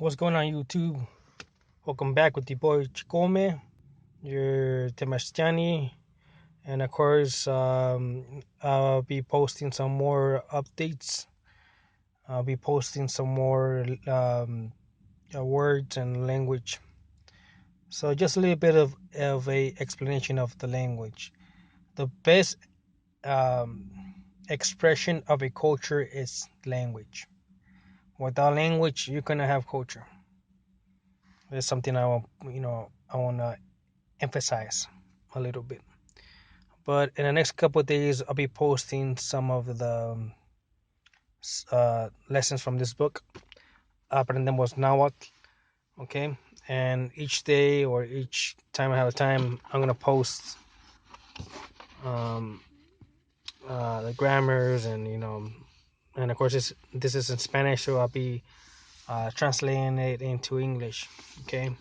What's going on, YouTube? Welcome back with the boy Chikome, your Temestiani, and of course, I'll be posting some more updates. I'll be posting some more words and language. So just a little bit of a explanation of the language. The best um, expression of a culture is language. Without language, you're gonna have culture. That's something I want to emphasize a little bit. But in the next couple of days, I'll be posting some of the lessons from this book. Aprendemos nahuatl. Okay, and each day or each time I have time, I'm gonna post um, the grammars and and of course this is in Spanish, so I'll be translating it into English. Okay,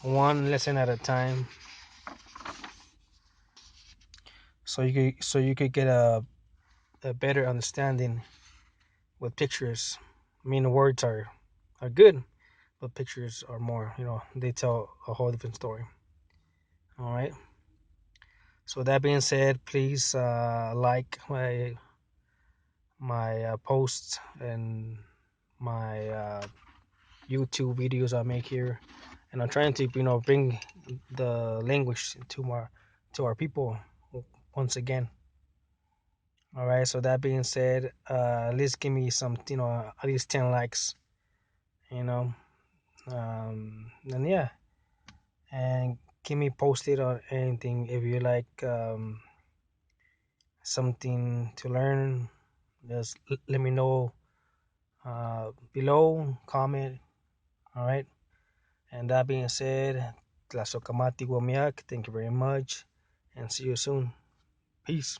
one lesson at a time, so you could get a better understanding with pictures. I mean, the words are good, but pictures are more. They tell a whole different story. All right. So that being said, please like my posts and my YouTube videos I make here, and I'm trying to bring the language to our people once again. All right. So that being said, at least give me some at least 10 likes. You know, and yeah, and keep me posted on anything if you like something to learn. Just let me know below, comment. All right. And that being said, Tlasokamati Wamiak, thank you very much, and see you soon. Peace.